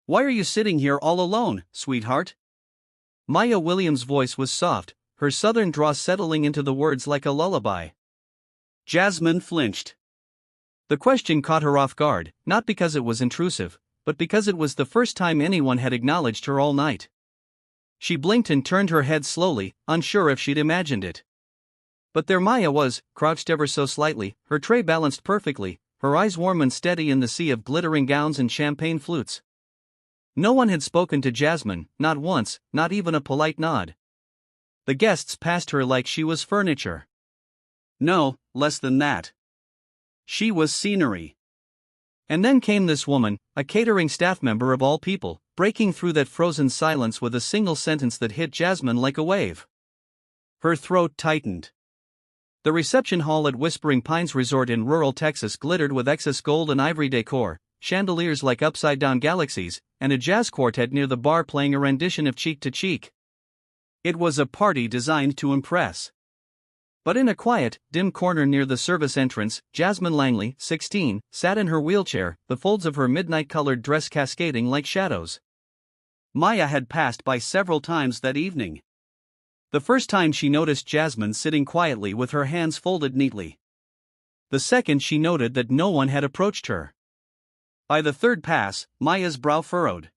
Why are you sitting here all alone, sweetheart? Maya Williams' voice was soft, her southern drawl settling into the words like a lullaby. Jasmine flinched. The question caught her off guard, not because it was intrusive, but because it was the first time anyone had acknowledged her all night. She blinked and turned her head slowly, unsure if she'd imagined it. But there Maya was, crouched ever so slightly, her tray balanced perfectly, her eyes warm and steady in the sea of glittering gowns and champagne flutes. No one had spoken to Jasmine, not once, not even a polite nod. The guests passed her like she was furniture. No, less than that. She was scenery. And then came this woman, a catering staff member of all people, breaking through that frozen silence with a single sentence that hit Jasmine like a wave. Her throat tightened. The reception hall at Whispering Pines Resort in rural Texas glittered with excess gold and ivory decor, chandeliers like upside-down galaxies, and a jazz quartet near the bar playing a rendition of Cheek to Cheek. It was a party designed to impress. But in a quiet, dim corner near the service entrance, Jasmine Langley, 16, sat in her wheelchair, the folds of her midnight-colored dress cascading like shadows. Maya had passed by several times that evening. The first time she noticed Jasmine sitting quietly with her hands folded neatly. The second she noted that no one had approached her. By the third pass, Maya's brow furrowed.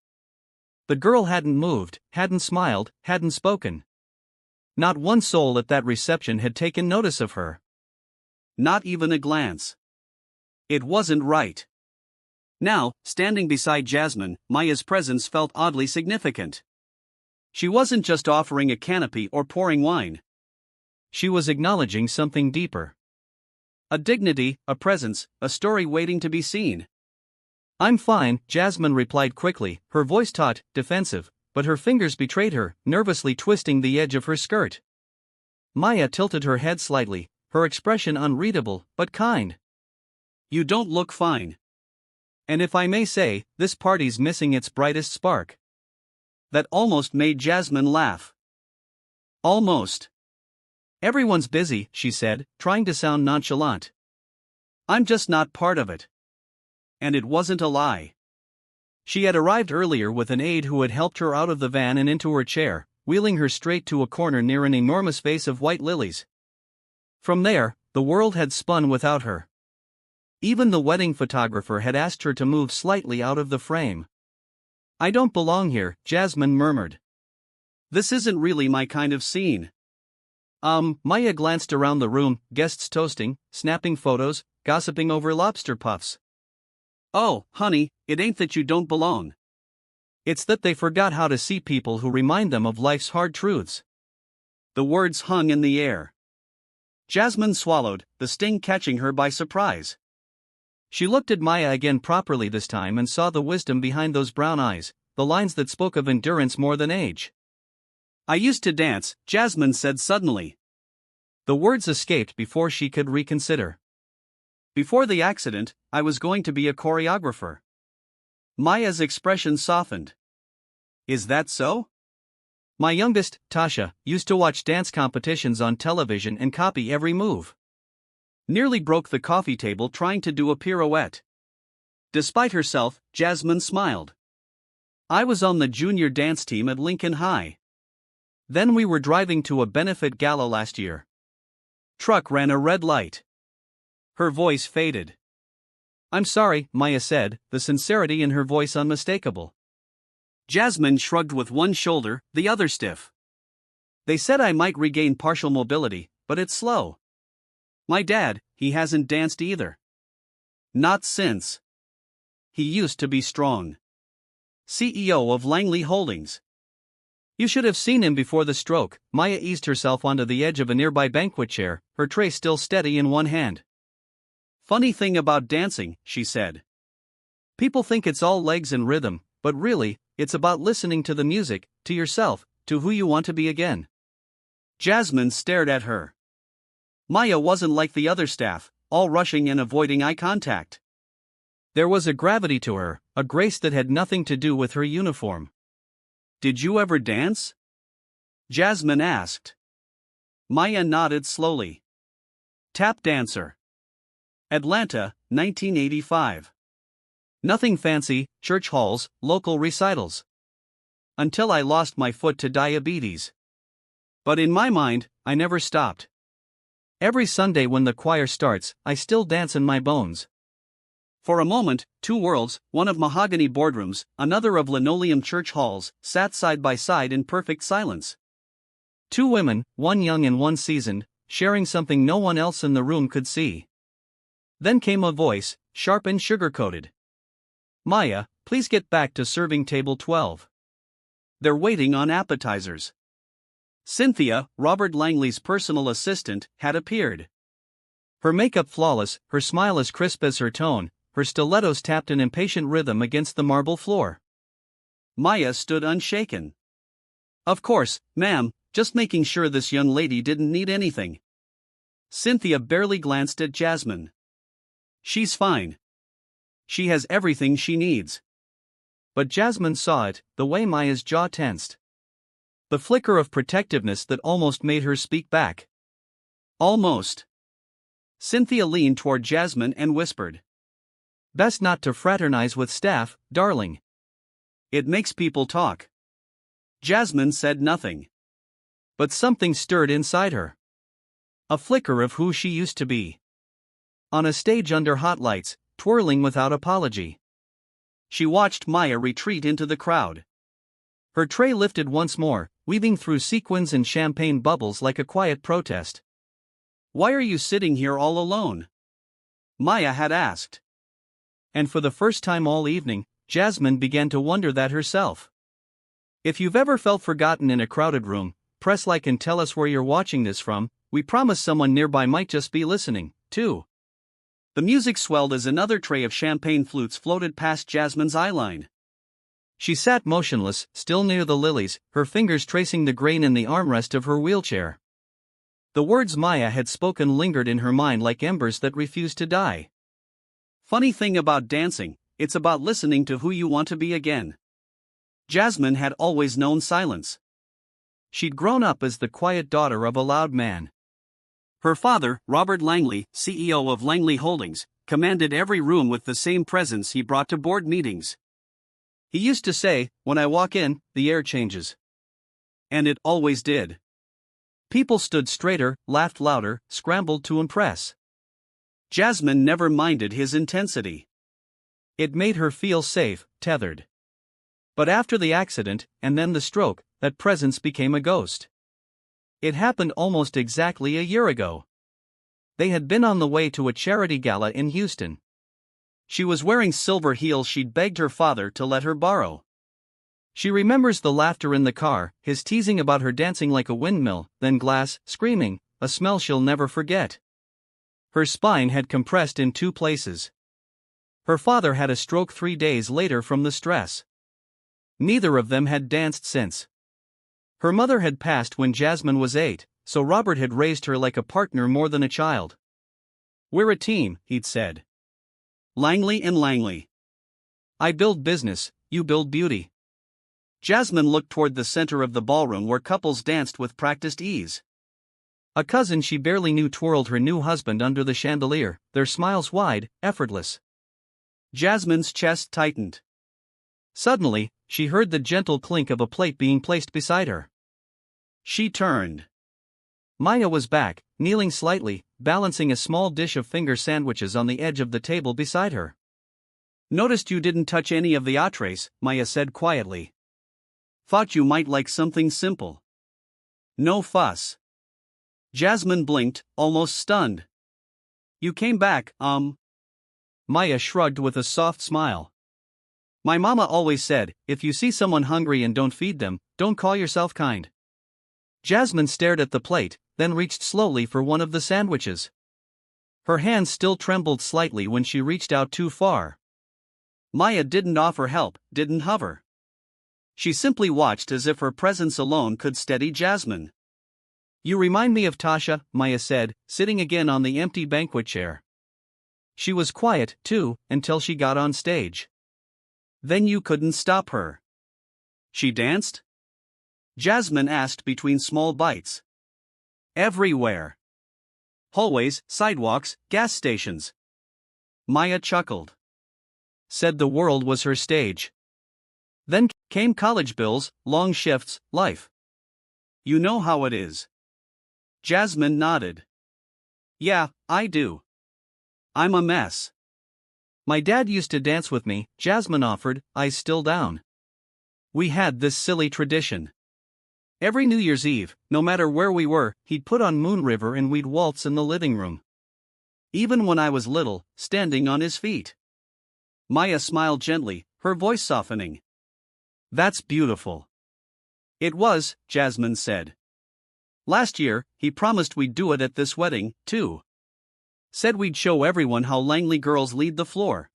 The girl hadn't moved, hadn't smiled, hadn't spoken. Not one soul at that reception had taken notice of her. Not even a glance. It wasn't right. Now, standing beside Jasmine, Maya's presence felt oddly significant. She wasn't just offering a canopy or pouring wine. She was acknowledging something deeper. A dignity, a presence, a story waiting to be seen. "I'm fine," Jasmine replied quickly, her voice taut, defensive, but her fingers betrayed her, nervously twisting the edge of her skirt. Maya tilted her head slightly, her expression unreadable, but kind. "You don't look fine. And if I may say, this party's missing its brightest spark." That almost made Jasmine laugh. Almost. "Everyone's busy," she said, trying to sound nonchalant. "I'm just not part of it." And it wasn't a lie. She had arrived earlier with an aide who had helped her out of the van and into her chair, wheeling her straight to a corner near an enormous vase of white lilies. From there, the world had spun without her. Even the wedding photographer had asked her to move slightly out of the frame. "I don't belong here," Jasmine murmured. "This isn't really my kind of scene." Maya glanced around the room, guests toasting, snapping photos, gossiping over lobster puffs. "Oh, honey, it ain't that you don't belong. It's that they forgot how to see people who remind them of life's hard truths." The words hung in the air. Jasmine swallowed, the sting catching her by surprise. She looked at Maya again properly this time and saw the wisdom behind those brown eyes, the lines that spoke of endurance more than age. "I used to dance," Jasmine said suddenly. The words escaped before she could reconsider. "Before the accident, I was going to be a choreographer." Maya's expression softened. "Is that so?" "My youngest, Tasha, used to watch dance competitions on television and copy every move. Nearly broke the coffee table trying to do a pirouette." Despite herself, Jasmine smiled. "I was on the junior dance team at Lincoln High. Then we were driving to a benefit gala last year. Truck ran a red light." Her voice faded. "I'm sorry," Maya said, the sincerity in her voice unmistakable. Jasmine shrugged with one shoulder, the other stiff. "They said I might regain partial mobility, but it's slow. My dad, he hasn't danced either. Not since. He used to be strong. CEO of Langley Holdings. You should have seen him before the stroke." Maya eased herself onto the edge of a nearby banquet chair, her tray still steady in one hand. "Funny thing about dancing," she said. "People think it's all legs and rhythm, but really, it's about listening to the music, to yourself, to who you want to be again." Jasmine stared at her. Maya wasn't like the other staff, all rushing and avoiding eye contact. There was a gravity to her, a grace that had nothing to do with her uniform. "Did you ever dance?" Jasmine asked. Maya nodded slowly. "Tap dancer. Atlanta, 1985. Nothing fancy, church halls, local recitals. Until I lost my foot to diabetes. But in my mind, I never stopped. Every Sunday when the choir starts, I still dance in my bones. For a moment, two worlds, one of mahogany boardrooms, another of linoleum church halls, sat side by side in perfect silence. Two women, one young and one seasoned, sharing something no one else in the room could see. Then came a voice, sharp and sugar-coated. "Maya, please get back to serving table 12. They're waiting on appetizers." Cynthia, Robert Langley's personal assistant, had appeared. Her makeup flawless, her smile as crisp as her tone, her stilettos tapped an impatient rhythm against the marble floor. Maya stood unshaken. "Of course, ma'am, just making sure this young lady didn't need anything." Cynthia barely glanced at Jasmine. "She's fine. She has everything she needs." But Jasmine saw it, the way Maya's jaw tensed. The flicker of protectiveness that almost made her speak back. "Almost." Cynthia leaned toward Jasmine and whispered. "Best not to fraternize with staff, darling. It makes people talk." Jasmine said nothing. But something stirred inside her. A flicker of who she used to be. On a stage under hot lights, twirling without apology. She watched Maya retreat into the crowd. Her tray lifted once more, weaving through sequins and champagne bubbles like a quiet protest. "Why are you sitting here all alone?" Maya had asked. And for the first time all evening, Jasmine began to wonder that herself. If you've ever felt forgotten in a crowded room, press like and tell us where you're watching this from. We promise someone nearby might just be listening, too. The music swelled as another tray of champagne flutes floated past Jasmine's eyeline. She sat motionless, still near the lilies, her fingers tracing the grain in the armrest of her wheelchair. The words Maya had spoken lingered in her mind like embers that refused to die. "Funny thing about dancing, it's about listening to who you want to be again." Jasmine had always known silence. She'd grown up as the quiet daughter of a loud man. Her father, Robert Langley, CEO of Langley Holdings, commanded every room with the same presence he brought to board meetings. He used to say, "When I walk in, the air changes." And it always did. People stood straighter, laughed louder, scrambled to impress. Jasmine never minded his intensity. It made her feel safe, tethered. But after the accident, and then the stroke, that presence became a ghost. It happened almost exactly a year ago. They had been on the way to a charity gala in Houston. She was wearing silver heels she'd begged her father to let her borrow. She remembers the laughter in the car, his teasing about her dancing like a windmill, then glass, screaming, a smell she'll never forget. Her spine had compressed in two places. Her father had a stroke 3 days later from the stress. Neither of them had danced since. Her mother had passed when Jasmine was 8, so Robert had raised her like a partner more than a child. "We're a team," he'd said. "Langley and Langley. I build business, you build beauty." Jasmine looked toward the center of the ballroom where couples danced with practiced ease. A cousin she barely knew twirled her new husband under the chandelier, their smiles wide, effortless. Jasmine's chest tightened. Suddenly, she heard the gentle clink of a plate being placed beside her. She turned. Maya was back, kneeling slightly, balancing a small dish of finger sandwiches on the edge of the table beside her. "Noticed you didn't touch any of the entrees," Maya said quietly. "Thought you might like something simple. No fuss." Jasmine blinked, almost stunned. "You came back, Maya shrugged with a soft smile. "My mama always said, if you see someone hungry and don't feed them, don't call yourself kind." Jasmine stared at the plate, then reached slowly for one of the sandwiches. Her hand still trembled slightly when she reached out too far. Maya didn't offer help, didn't hover. She simply watched as if her presence alone could steady Jasmine. "You remind me of Tasha," Maya said, sitting again on the empty banquet chair. She was quiet, too, until she got on stage. Then you couldn't stop her. "She danced?" Jasmine asked between small bites. "Everywhere. Hallways, sidewalks, gas stations." Maya chuckled. said the world was her stage. Then came college bills, long shifts, life. You know how it is. Jasmine nodded. Yeah, I do. I'm a mess. My dad used to dance with me, Jasmine offered, eyes still down. We had this silly tradition. Every New Year's Eve, no matter where we were, he'd put on Moon River and we'd waltz in the living room. Even when I was little, standing on his feet. Maya smiled gently, her voice softening. That's beautiful. It was, Jasmine said. Last year, he promised we'd do it at this wedding, too. Said we'd show everyone how Langley girls lead the floor.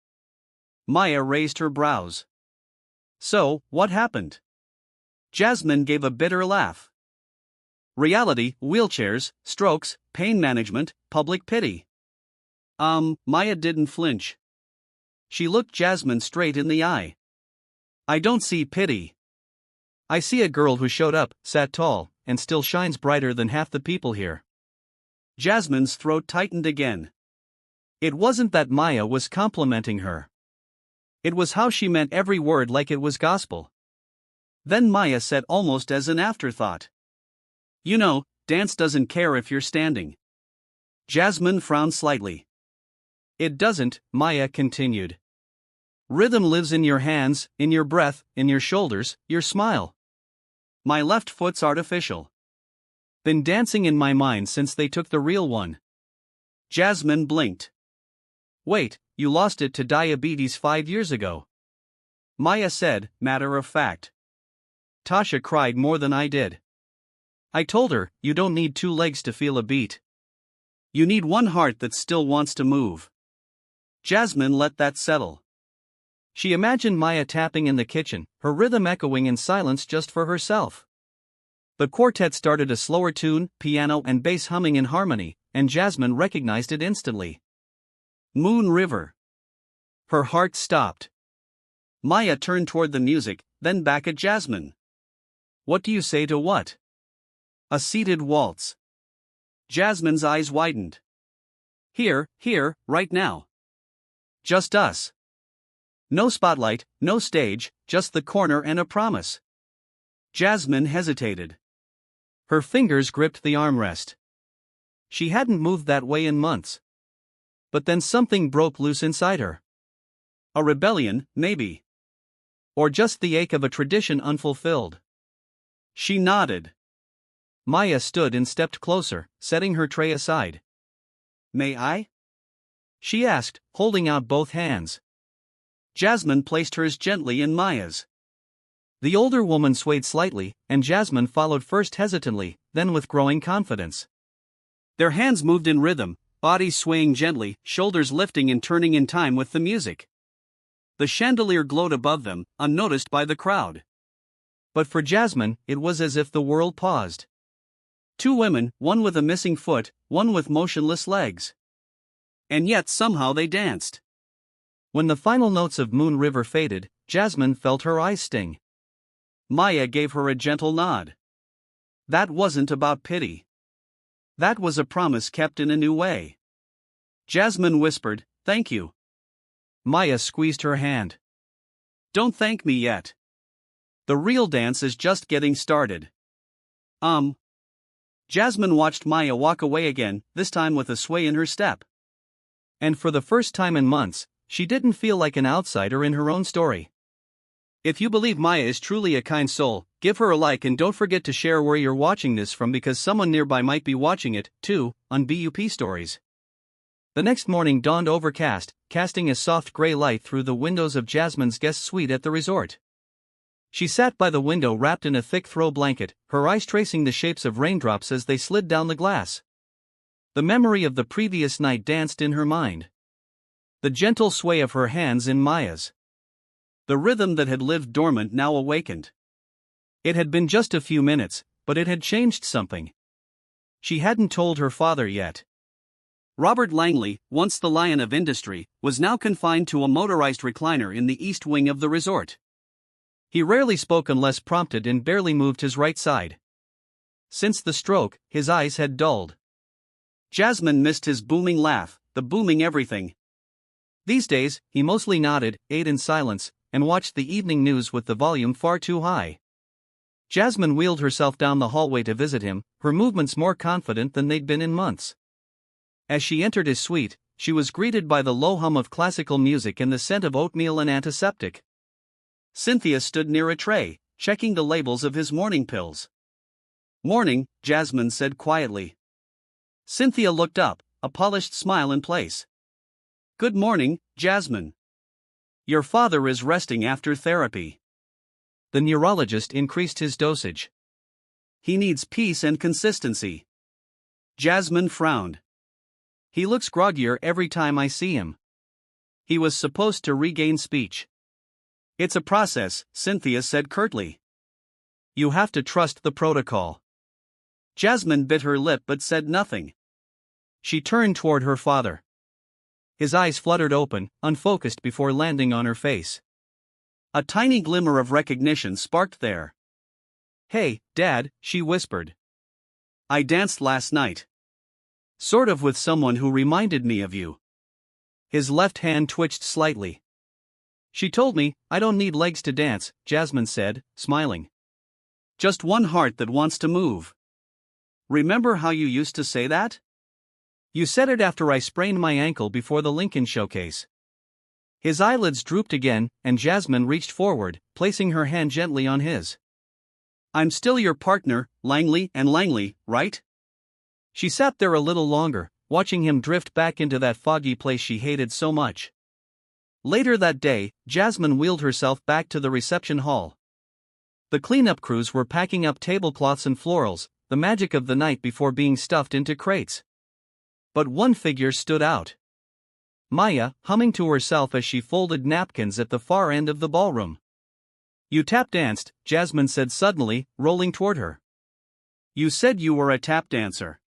Maya raised her brows. So, what happened? Jasmine gave a bitter laugh. Reality, wheelchairs, strokes, pain management, public pity. Maya didn't flinch. She looked Jasmine straight in the eye. I don't see pity. I see a girl who showed up, sat tall, and still shines brighter than half the people here. Jasmine's throat tightened again. It wasn't that Maya was complimenting her. It was how she meant every word like it was gospel. Then Maya said almost as an afterthought. You know, dance doesn't care if you're standing. Jasmine frowned slightly. It doesn't, Maya continued. Rhythm lives in your hands, in your breath, in your shoulders, your smile. My left foot's artificial. Been dancing in my mind since they took the real one. Jasmine blinked. Wait, you lost it to diabetes 5 years ago. Maya said, matter of fact. Tasha cried more than I did. I told her, you don't need 2 legs to feel a beat. You need one heart that still wants to move. Jasmine let that settle. She imagined Maya tapping in the kitchen, her rhythm echoing in silence just for herself. The quartet started a slower tune, piano and bass humming in harmony, and Jasmine recognized it instantly. Moon River. Her heart stopped. Maya turned toward the music, then back at Jasmine. What do you say to what? A seated waltz. Jasmine's eyes widened. Here, right now. Just us. No spotlight, no stage, just the corner and a promise. Jasmine hesitated. Her fingers gripped the armrest. She hadn't moved that way in months. But then something broke loose inside her. A rebellion, maybe. Or just the ache of a tradition unfulfilled. She nodded. Maya stood and stepped closer, setting her tray aside. May I? She asked, holding out both hands. Jasmine placed hers gently in Maya's. The older woman swayed slightly, and Jasmine followed first hesitantly, then with growing confidence. Their hands moved in rhythm, bodies swaying gently, shoulders lifting and turning in time with the music. The chandelier glowed above them, unnoticed by the crowd. But for Jasmine, it was as if the world paused. 2 women, one with a missing foot, one with motionless legs. And yet somehow they danced. When the final notes of Moon River faded, Jasmine felt her eyes sting. Maya gave her a gentle nod. That wasn't about pity. That was a promise kept in a new way. Jasmine whispered, "Thank you." Maya squeezed her hand. "Don't thank me yet. The real dance is just getting started." Jasmine watched Maya walk away again, this time with a sway in her step. And for the first time in months, she didn't feel like an outsider in her own story. If you believe Maya is truly a kind soul, give her a like and don't forget to share where you're watching this from because someone nearby might be watching it, too, on BUP Stories. The next morning dawned overcast, casting a soft gray light through the windows of Jasmine's guest suite at the resort. She sat by the window wrapped in a thick throw blanket, her eyes tracing the shapes of raindrops as they slid down the glass. The memory of the previous night danced in her mind. The gentle sway of her hands in Maya's. The rhythm that had lived dormant now awakened. It had been just a few minutes, but it had changed something. She hadn't told her father yet. Robert Langley, once the lion of industry, was now confined to a motorized recliner in the east wing of the resort. He rarely spoke unless prompted and barely moved his right side. Since the stroke, his eyes had dulled. Jasmine missed his booming laugh, the booming everything. These days, he mostly nodded, ate in silence, and watched the evening news with the volume far too high. Jasmine wheeled herself down the hallway to visit him, her movements more confident than they'd been in months. As she entered his suite, she was greeted by the low hum of classical music and the scent of oatmeal and antiseptic. Cynthia stood near a tray, checking the labels of his morning pills. "Morning," Jasmine said quietly. Cynthia looked up, a polished smile in place. "Good morning, Jasmine. Your father is resting after therapy." The neurologist increased his dosage. "He needs peace and consistency." Jasmine frowned. "He looks groggier every time I see him." He was supposed to regain speech. "It's a process," Cynthia said curtly. "You have to trust the protocol." Jasmine bit her lip but said nothing. She turned toward her father. His eyes fluttered open, unfocused before landing on her face. A tiny glimmer of recognition sparked there. "Hey, Dad," she whispered. "I danced last night. Sort of with someone who reminded me of you." His left hand twitched slightly. "She told me, I don't need legs to dance," Jasmine said, smiling. "Just one heart that wants to move. Remember how you used to say that? You said it after I sprained my ankle before the Lincoln showcase." His eyelids drooped again, and Jasmine reached forward, placing her hand gently on his. "I'm still your partner, Langley and Langley, right?" She sat there a little longer, watching him drift back into that foggy place she hated so much. Later that day, Jasmine wheeled herself back to the reception hall. The cleanup crews were packing up tablecloths and florals, the magic of the night before being stuffed into crates. But one figure stood out. Maya, humming to herself as she folded napkins at the far end of the ballroom. "You tap danced," Jasmine said suddenly, rolling toward her. "You said you were a tap dancer."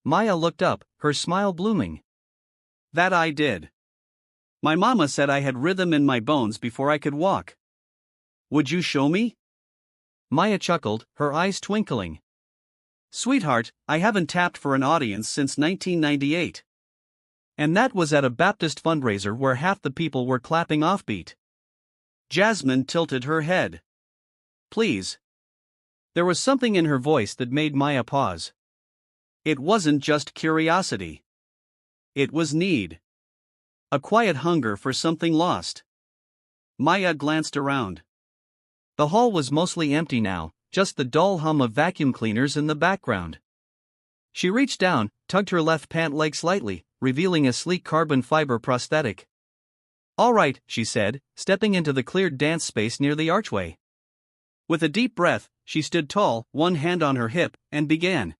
Maya looked up, her smile blooming. "That I did. My mama said I had rhythm in my bones before I could walk. Would you show me?" Maya chuckled, her eyes twinkling. "Sweetheart, I haven't tapped for an audience since 1998. And that was at a Baptist fundraiser where half the people were clapping offbeat." Jasmine tilted her head. "Please." There was something in her voice that made Maya pause. It wasn't just curiosity. It was need. A quiet hunger for something lost. Maya glanced around. The hall was mostly empty now, just the dull hum of vacuum cleaners in the background. She reached down, tugged her left pant leg slightly, revealing a sleek carbon fiber prosthetic. "All right," she said, stepping into the cleared dance space near the archway. With a deep breath, she stood tall, one hand on her hip, and began.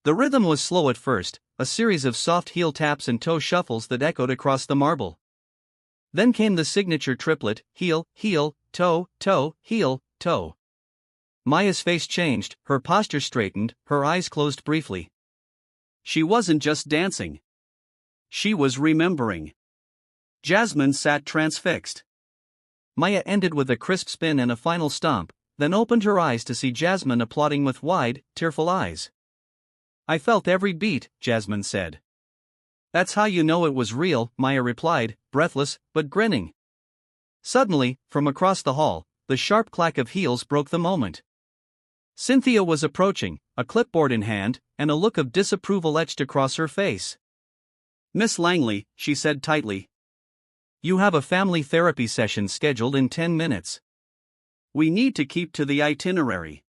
The rhythm was slow at first, a series of soft heel taps and toe shuffles that echoed across the marble. Then came the signature triplet, heel, heel, toe, toe, heel, toe. Maya's face changed, her posture straightened, her eyes closed briefly. She wasn't just dancing. She was remembering. Jasmine sat transfixed. Maya ended with a crisp spin and a final stomp, then opened her eyes to see Jasmine applauding with wide, tearful eyes. "I felt every beat," Jasmine said. "That's how you know it was real," Maya replied, breathless, but grinning. Suddenly, from across the hall, the sharp clack of heels broke the moment. Cynthia was approaching, a clipboard in hand, and a look of disapproval etched across her face. "Miss Langley," she said tightly. "You have a family therapy session scheduled in 10 minutes. We need to keep to the itinerary."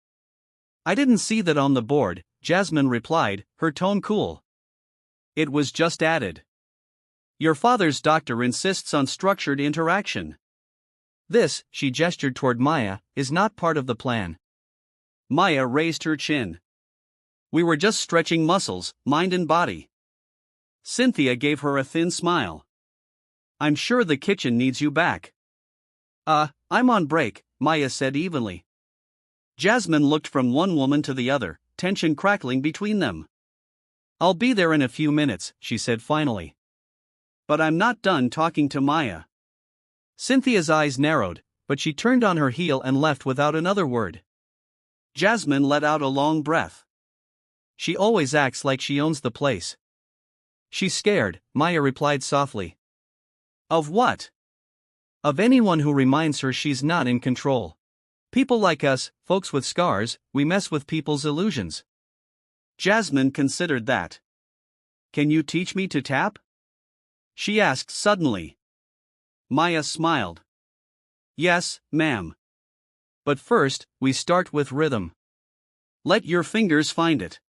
"I didn't see that on the board," Jasmine replied, her tone cool. "It was just added. Your father's doctor insists on structured interaction. This," she gestured toward Maya, "is not part of the plan." Maya raised her chin. "We were just stretching muscles, mind and body." Cynthia gave her a thin smile. "I'm sure the kitchen needs you back." I'm on break," Maya said evenly. Jasmine looked from one woman to the other, tension crackling between them. "I'll be there in a few minutes," she said finally. "But I'm not done talking to Maya." Cynthia's eyes narrowed, but she turned on her heel and left without another word. Jasmine let out a long breath. "She always acts like she owns the place." "She's scared," Maya replied softly. Of what? Of anyone who reminds her she's not in control. People like us, folks with scars, we mess with people's illusions. Jasmine considered that. Can you teach me to tap? She asked suddenly. Maya smiled. Yes, ma'am. But first, we start with rhythm. Let your fingers find it.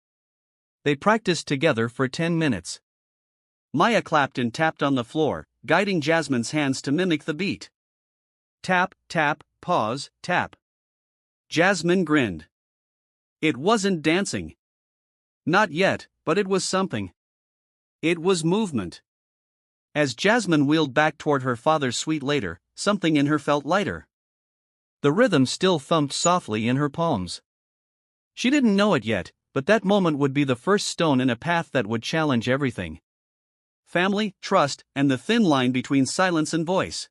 They practiced together for 10 minutes. Maya clapped and tapped on the floor, guiding Jasmine's hands to mimic the beat. Tap, tap, pause, tap. Jasmine grinned. It wasn't dancing. Not yet, but it was something. It was movement. As Jasmine wheeled back toward her father's suite later, something in her felt lighter. The rhythm still thumped softly in her palms. She didn't know it yet, but that moment would be the first stone in a path that would challenge everything. Family, trust, and the thin line between silence and voice.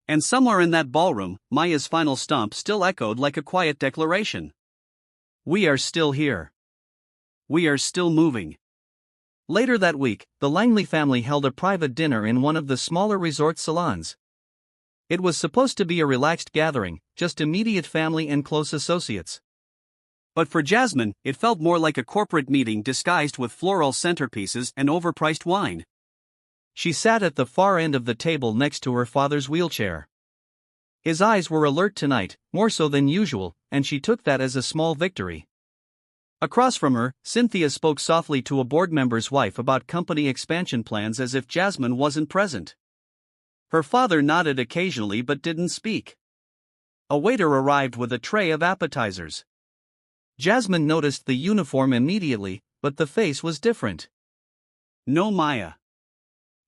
And somewhere in that ballroom, Maya's final stomp still echoed like a quiet declaration. We are still here. We are still moving. Later that week, the Langley family held a private dinner in one of the smaller resort salons. It was supposed to be a relaxed gathering, just immediate family and close associates. But for Jasmine, it felt more like a corporate meeting disguised with floral centerpieces and overpriced wine. She sat at the far end of the table next to her father's wheelchair. His eyes were alert tonight, more so than usual, and she took that as a small victory. Across from her, Cynthia spoke softly to a board member's wife about company expansion plans as if Jasmine wasn't present. Her father nodded occasionally but didn't speak. A waiter arrived with a tray of appetizers. Jasmine noticed the uniform immediately, but the face was different. No Maya.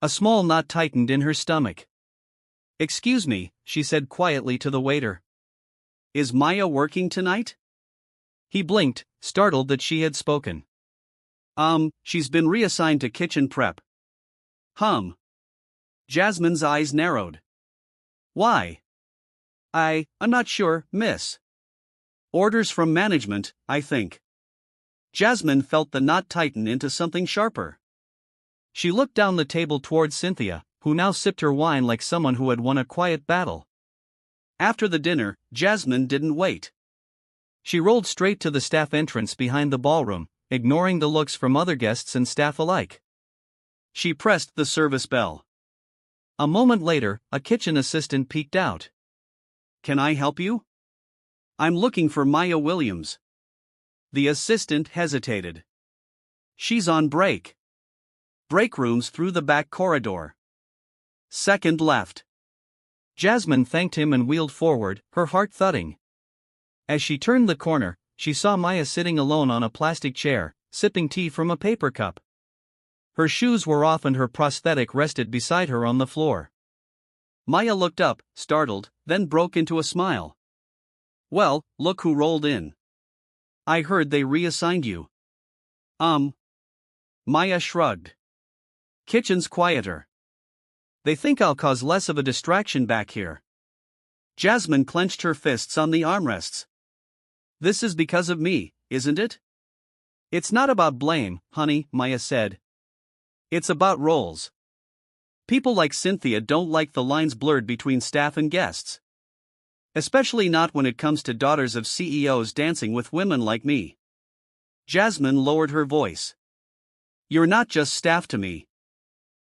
A small knot tightened in her stomach. Excuse me, she said quietly to the waiter. Is Maya working tonight? He blinked, startled that she had spoken. She's been reassigned to kitchen prep. Jasmine's eyes narrowed. Why? I'm not sure, miss. Orders from management, I think. Jasmine felt the knot tighten into something sharper. She looked down the table toward Cynthia, who now sipped her wine like someone who had won a quiet battle. After the dinner, Jasmine didn't wait. She rolled straight to the staff entrance behind the ballroom, ignoring the looks from other guests and staff alike. She pressed the service bell. A moment later, a kitchen assistant peeked out. Can I help you? I'm looking for Maya Williams. The assistant hesitated. She's on break. Break rooms through the back corridor. Second left. Jasmine thanked him and wheeled forward, her heart thudding. As she turned the corner, she saw Maya sitting alone on a plastic chair, sipping tea from a paper cup. Her shoes were off and her prosthetic rested beside her on the floor. Maya looked up, startled, then broke into a smile. Well, look who rolled in. I heard they reassigned you. Maya shrugged. Kitchen's quieter. They think I'll cause less of a distraction back here. Jasmine clenched her fists on the armrests. This is because of me, isn't it? It's not about blame, honey, Maya said. It's about roles. People like Cynthia don't like the lines blurred between staff and guests. Especially not when it comes to daughters of CEOs dancing with women like me. Jasmine lowered her voice. You're not just staff to me.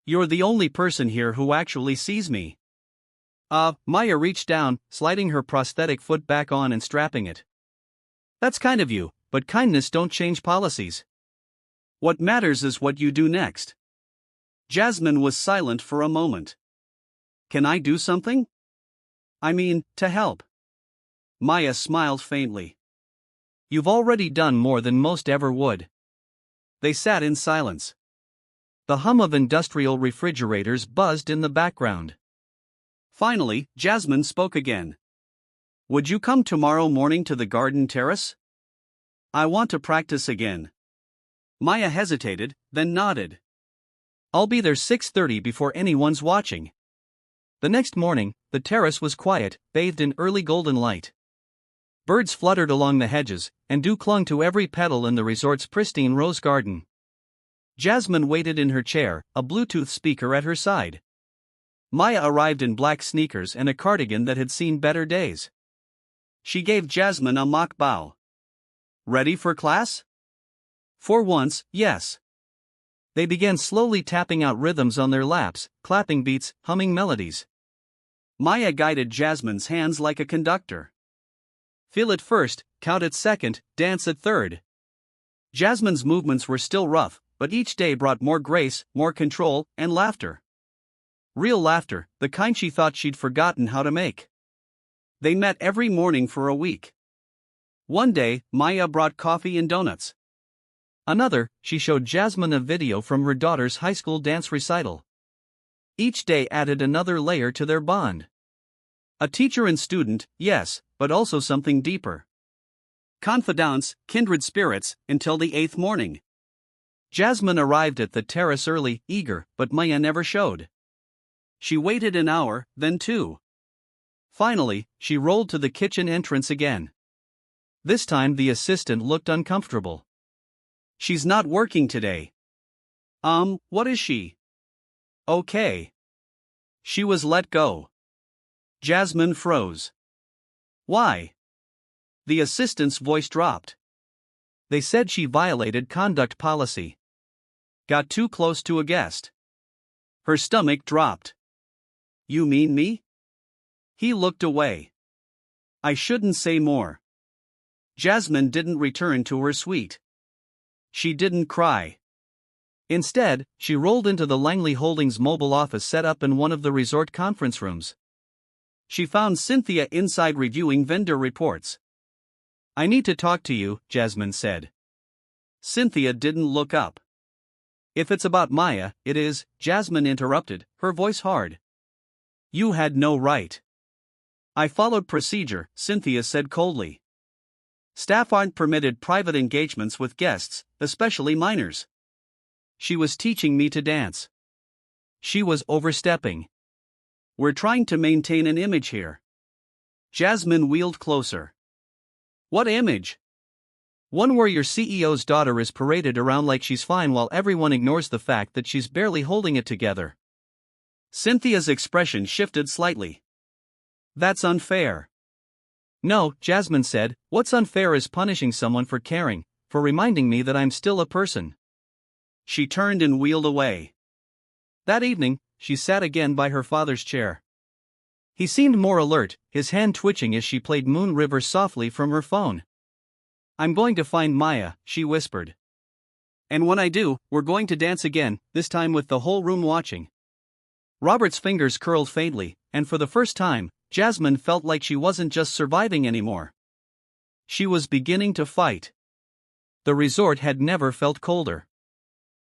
You're the only person here who actually sees me. Maya reached down, sliding her prosthetic foot back on and strapping it. That's kind of you, but kindness don't change policies. What matters is what you do next. Jasmine was silent for a moment. Can I do something? I mean, to help. Maya smiled faintly. You've already done more than most ever would. They sat in silence. The hum of industrial refrigerators buzzed in the background. Finally, Jasmine spoke again. Would you come tomorrow morning to the garden terrace? I want to practice again. Maya hesitated, then nodded. I'll be there 6:30 before anyone's watching. The next morning, the terrace was quiet, bathed in early golden light. Birds fluttered along the hedges, and dew clung to every petal in the resort's pristine rose garden. Jasmine waited in her chair, a Bluetooth speaker at her side. Maya arrived in black sneakers and a cardigan that had seen better days. She gave Jasmine a mock bow. Ready for class? For once, yes. They began slowly tapping out rhythms on their laps, clapping beats, humming melodies. Maya guided Jasmine's hands like a conductor. Feel at first, count at second, dance at third. Jasmine's movements were still rough, but each day brought more grace, more control, and laughter. Real laughter, the kind she thought she'd forgotten how to make. They met every morning for a week. One day, Maya brought coffee and donuts. Another, she showed Jasmine a video from her daughter's high school dance recital. Each day added another layer to their bond. A teacher and student, yes, but also something deeper. Confidants, kindred spirits, until the 8th morning. Jasmine arrived at the terrace early, eager, but Maya never showed. She waited an hour, then 2. Finally, she rolled to the kitchen entrance again. This time the assistant looked uncomfortable. She's not working today. What is she? Okay. She was let go. Jasmine froze. Why? The assistant's voice dropped. They said she violated conduct policy. Got too close to a guest. Her stomach dropped. You mean me? He looked away. I shouldn't say more. Jasmine didn't return to her suite. She didn't cry. Instead, she rolled into the Langley Holdings mobile office set up in one of the resort conference rooms. She found Cynthia inside reviewing vendor reports. I need to talk to you, Jasmine said. Cynthia didn't look up. If it's about Maya, it is, Jasmine interrupted, her voice hard. You had no right. I followed procedure, Cynthia said coldly. Staff aren't permitted private engagements with guests, especially minors. She was teaching me to dance. She was overstepping. We're trying to maintain an image here. Jasmine wheeled closer. What image? One where your CEO's daughter is paraded around like she's fine while everyone ignores the fact that she's barely holding it together. Cynthia's expression shifted slightly. That's unfair. No, Jasmine said, what's unfair is punishing someone for caring, for reminding me that I'm still a person. She turned and wheeled away. That evening, she sat again by her father's chair. He seemed more alert, his hand twitching as she played Moon River softly from her phone. I'm going to find Maya, she whispered. And when I do, we're going to dance again, this time with the whole room watching. Robert's fingers curled faintly, and for the first time, Jasmine felt like she wasn't just surviving anymore. She was beginning to fight. The resort had never felt colder.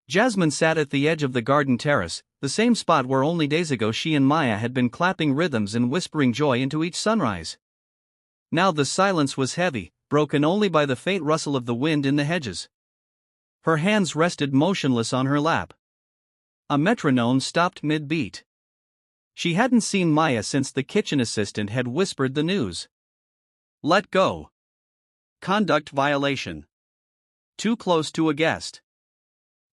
Jasmine sat at the edge of the garden terrace, the same spot where only days ago she and Maya had been clapping rhythms and whispering joy into each sunrise. Now the silence was heavy, broken only by the faint rustle of the wind in the hedges. Her hands rested motionless on her lap. A metronome stopped mid-beat. She hadn't seen Maya since the kitchen assistant had whispered the news. Let go. Conduct violation. Too close to a guest.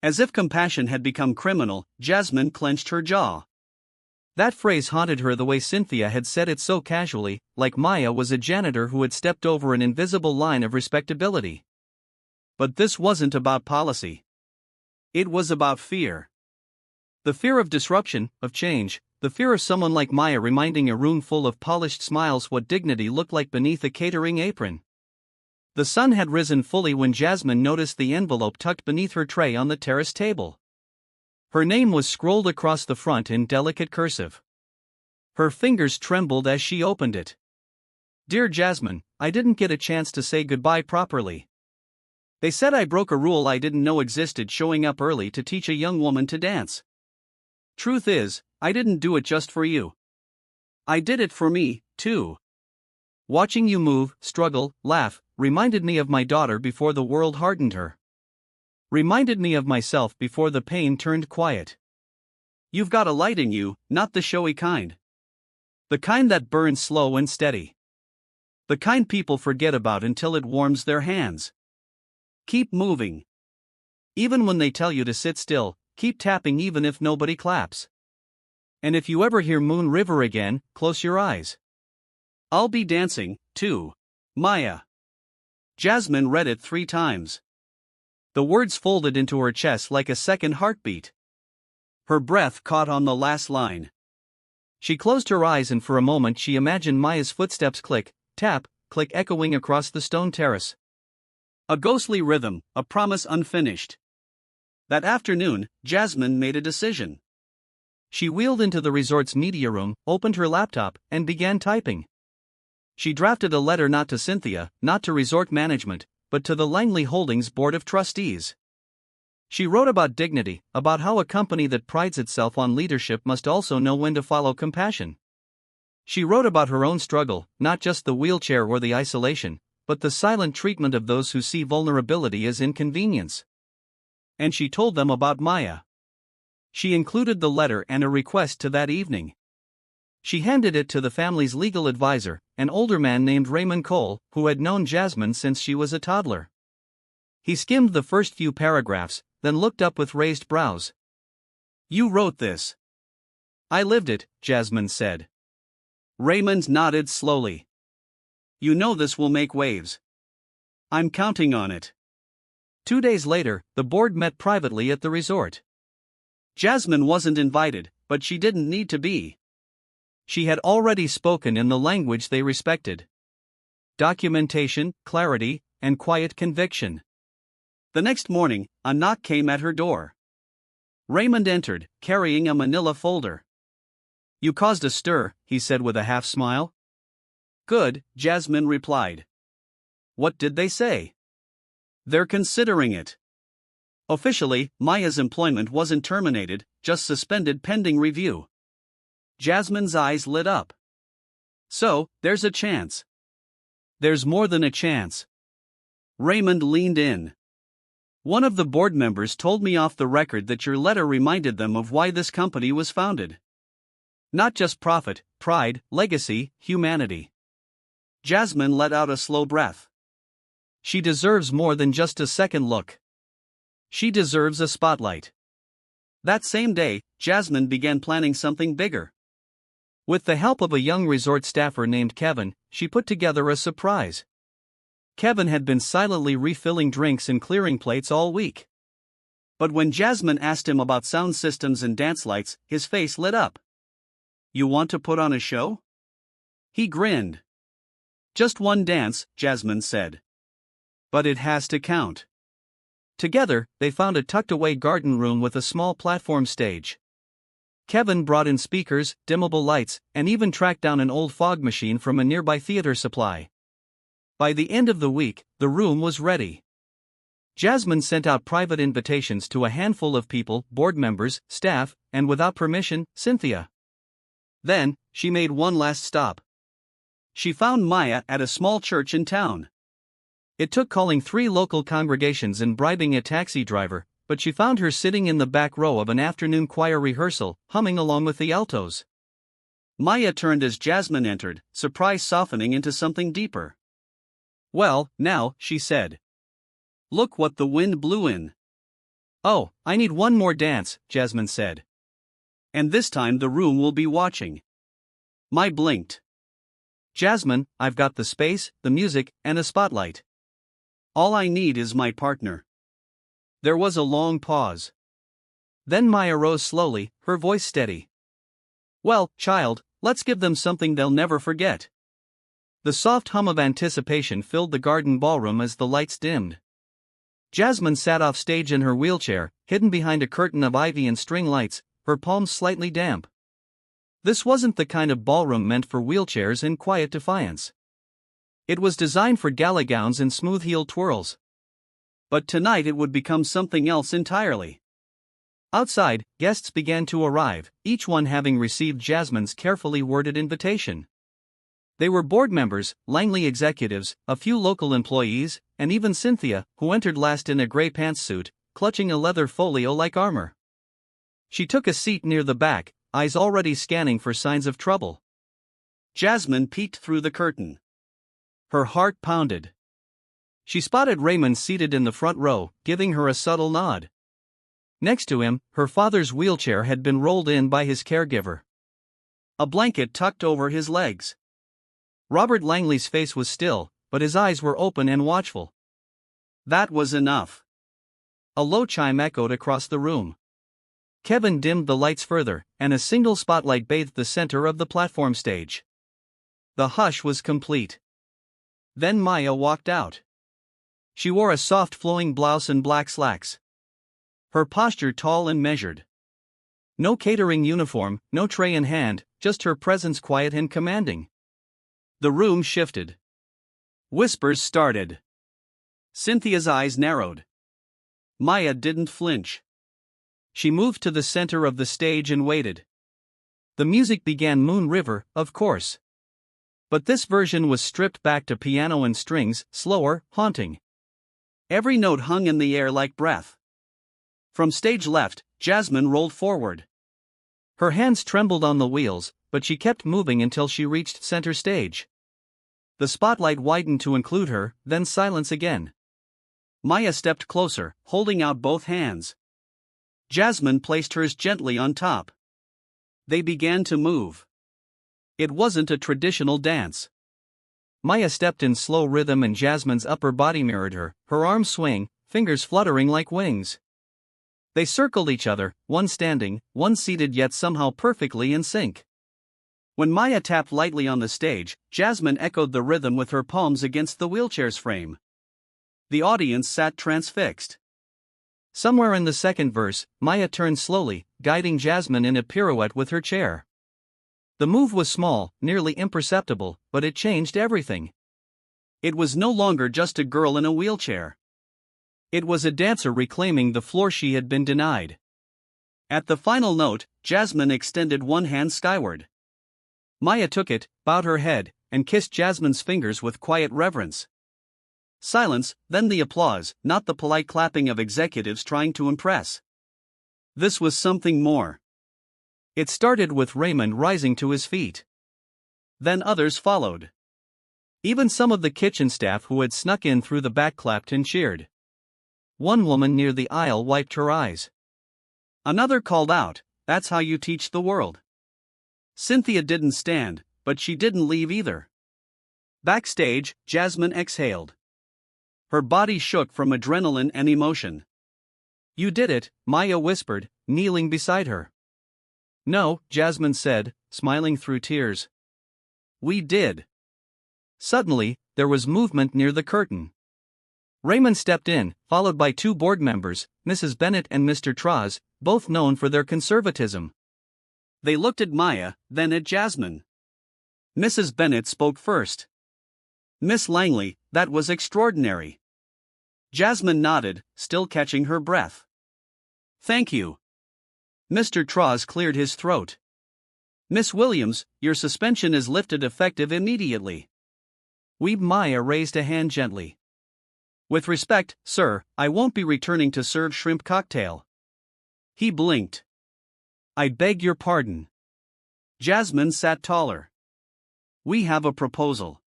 As if compassion had become criminal, Jasmine clenched her jaw. That phrase haunted her the way Cynthia had said it so casually, like Maya was a janitor who had stepped over an invisible line of respectability. But this wasn't about policy. It was about fear. The fear of disruption, of change, the fear of someone like Maya reminding a room full of polished smiles what dignity looked like beneath a catering apron. The sun had risen fully when Jasmine noticed the envelope tucked beneath her tray on the terrace table. Her name was scrolled across the front in delicate cursive. Her fingers trembled as she opened it. Dear Jasmine, I didn't get a chance to say goodbye properly. They said I broke a rule I didn't know existed, showing up early to teach a young woman to dance. Truth is, I didn't do it just for you. I did it for me, too. Watching you move, struggle, laugh, reminded me of my daughter before the world hardened her. Reminded me of myself before the pain turned quiet. You've got a light in you, not the showy kind. The kind that burns slow and steady. The kind people forget about until it warms their hands. Keep moving. Even when they tell you to sit still, keep tapping even if nobody claps. And if you ever hear Moon River again, close your eyes. I'll be dancing, too. Maya. Jasmine read it 3 times. The words folded into her chest like a second heartbeat. Her breath caught on the last line. She closed her eyes and for a moment she imagined Maya's footsteps click, tap, click echoing across the stone terrace. A ghostly rhythm, a promise unfinished. That afternoon, Jasmine made a decision. She wheeled into the resort's media room, opened her laptop, and began typing. She drafted a letter not to Cynthia, not to resort management, but to the Langley Holdings Board of Trustees. She wrote about dignity, about how a company that prides itself on leadership must also know when to follow compassion. She wrote about her own struggle, not just the wheelchair or the isolation, but the silent treatment of those who see vulnerability as inconvenience. And she told them about Maya. She included the letter and a request to that evening. She handed it to the family's legal advisor, an older man named Raymond Cole, who had known Jasmine since she was a toddler. He skimmed the first few paragraphs, then looked up with raised brows. "You wrote this." "I lived it," Jasmine said. Raymond nodded slowly. "You know this will make waves." "I'm counting on it." 2 days later, the board met privately at the resort. Jasmine wasn't invited, but she didn't need to be. She had already spoken in the language they respected. Documentation, clarity, and quiet conviction. The next morning, a knock came at her door. Raymond entered, carrying a manila folder. "You caused a stir," he said with a half smile. "Good," Jasmine replied. "What did they say?" "They're considering it." Officially, Maya's employment wasn't terminated, just suspended pending review. Jasmine's eyes lit up. "So, there's a chance." "There's more than a chance." Raymond leaned in. "One of the board members told me off the record that your letter reminded them of why this company was founded. Not just profit, pride, legacy, humanity." Jasmine let out a slow breath. She deserves more than just a second look. She deserves a spotlight. That same day, Jasmine began planning something bigger. With the help of a young resort staffer named Kevin, she put together a surprise. Kevin had been silently refilling drinks and clearing plates all week. But when Jasmine asked him about sound systems and dance lights, his face lit up. "You want to put on a show?" He grinned. "Just one dance," Jasmine said. "But it has to count." Together, they found a tucked-away garden room with a small platform stage. Kevin brought in speakers, dimmable lights, and even tracked down an old fog machine from a nearby theater supply. By the end of the week, the room was ready. Jasmine sent out private invitations to a handful of people, board members, staff, and without permission, Cynthia. Then, she made one last stop. She found Maya at a small church in town. It took calling 3 local congregations and bribing a taxi driver, but she found her sitting in the back row of an afternoon choir rehearsal, humming along with the altos. Maya turned as Jasmine entered, surprise softening into something deeper. "Well, now," she said. "Look what the wind blew in." "Oh, I need one more dance," Jasmine said. "And this time the room will be watching." Maya blinked. "Jasmine, I've got the space, the music, and a spotlight. All I need is my partner." There was a long pause. Then Maya rose slowly, her voice steady. "Well, child, let's give them something they'll never forget." The soft hum of anticipation filled the garden ballroom as the lights dimmed. Jasmine sat off stage in her wheelchair, hidden behind a curtain of ivy and string lights, her palms slightly damp. This wasn't the kind of ballroom meant for wheelchairs in quiet defiance. It was designed for gala gowns and smooth-heeled twirls. But tonight it would become something else entirely. Outside, guests began to arrive, each one having received Jasmine's carefully worded invitation. They were board members, Langley executives, a few local employees, and even Cynthia, who entered last in a gray pantsuit, clutching a leather folio like armor. She took a seat near the back, eyes already scanning for signs of trouble. Jasmine peeked through the curtain. Her heart pounded. She spotted Raymond seated in the front row, giving her a subtle nod. Next to him, her father's wheelchair had been rolled in by his caregiver. a blanket tucked over his legs. Robert Langley's face was still, but his eyes were open and watchful. That was enough. A low chime echoed across the room. Kevin dimmed the lights further, and a single spotlight bathed the center of the platform stage. The hush was complete. Then Maya walked out. She wore a soft flowing blouse and black slacks. Her posture tall and measured. No catering uniform, no tray in hand, just her presence quiet and commanding. The room shifted. Whispers started. Cynthia's eyes narrowed. Maya didn't flinch. She moved to the center of the stage and waited. The music began Moon River, of course. But this version was stripped back to piano and strings, slower, haunting. Every note hung in the air like breath. From stage left, Jasmine rolled forward. Her hands trembled on the wheels, but she kept moving until she reached center stage. The spotlight widened to include her, then silence again. Maya stepped closer, holding out both hands. Jasmine placed hers gently on top. They began to move. It wasn't a traditional dance. Maya stepped in slow rhythm and Jasmine's upper body mirrored her, her arms swaying, fingers fluttering like wings. They circled each other, one standing, one seated yet somehow perfectly in sync. When Maya tapped lightly on the stage, Jasmine echoed the rhythm with her palms against the wheelchair's frame. The audience sat transfixed. Somewhere in the second verse, Maya turned slowly, guiding Jasmine in a pirouette with her chair. The move was small, nearly imperceptible, but it changed everything. It was no longer just a girl in a wheelchair. It was a dancer reclaiming the floor she had been denied. At the final note, Jasmine extended one hand skyward. Maya took it, bowed her head, and kissed Jasmine's fingers with quiet reverence. Silence, then the applause, not the polite clapping of executives trying to impress. This was something more. It started with Raymond rising to his feet. Then others followed. Even some of the kitchen staff who had snuck in through the back clapped and cheered. One woman near the aisle wiped her eyes. Another called out, "That's how you teach the world." Cynthia didn't stand, but she didn't leave either. Backstage, Jasmine exhaled. Her body shook from adrenaline and emotion. "You did it," Maya whispered, kneeling beside her. "No," Jasmine said, smiling through tears. "We did." Suddenly, there was movement near the curtain. Raymond stepped in, followed by two board members, Mrs. Bennett and Mr. Traz, both known for their conservatism. They looked at Maya, then at Jasmine. Mrs. Bennett spoke first. "Miss Langley, that was extraordinary." Jasmine nodded, still catching her breath. "Thank you." Mr. Traz cleared his throat. "Miss Williams, your suspension is lifted effective immediately." Maya raised a hand gently. "With respect, sir, I won't be returning to serve shrimp cocktail." He blinked. "I beg your pardon." Jasmine sat taller. "We have a proposal."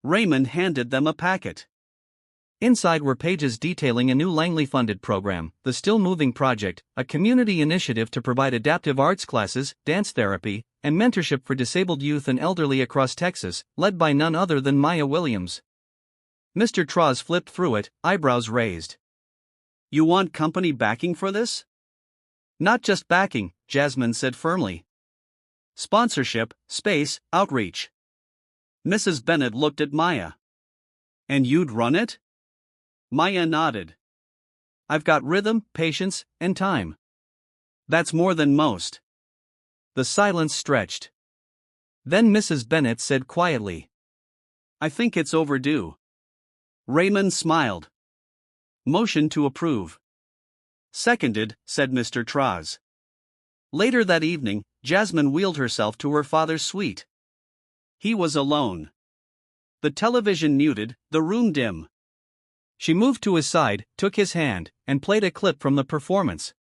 Raymond handed them a packet. Inside were pages detailing a new Langley-funded program, the Still Moving Project, a community initiative to provide adaptive arts classes, dance therapy, and mentorship for disabled youth and elderly across Texas, led by none other than Maya Williams. Mr. Traz flipped through it, eyebrows raised. "You want company backing for this?" "Not just backing," Jasmine said firmly. "Sponsorship, space, outreach." Mrs. Bennett looked at Maya. "And you'd run it?" Maya nodded. "I've got rhythm, patience, and time." "That's more than most." The silence stretched. Then Mrs. Bennett said quietly, "I think it's overdue." Raymond smiled. "Motion to approve." "Seconded," said Mr. Traz. Later that evening, Jasmine wheeled herself to her father's suite. He was alone. The television muted, the room dim. She moved to his side, took his hand, and played a clip from the performance.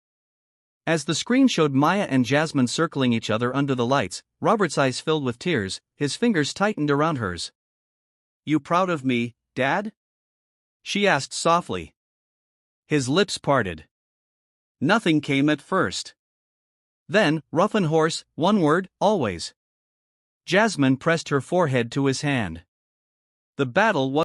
As the screen showed Maya and Jasmine circling each other under the lights, Robert's eyes filled with tears, his fingers tightened around hers. "You proud of me, Dad?" she asked softly. His lips parted. Nothing came at first. Then, rough and hoarse, one word, always. Jasmine pressed her forehead to his hand. The battle was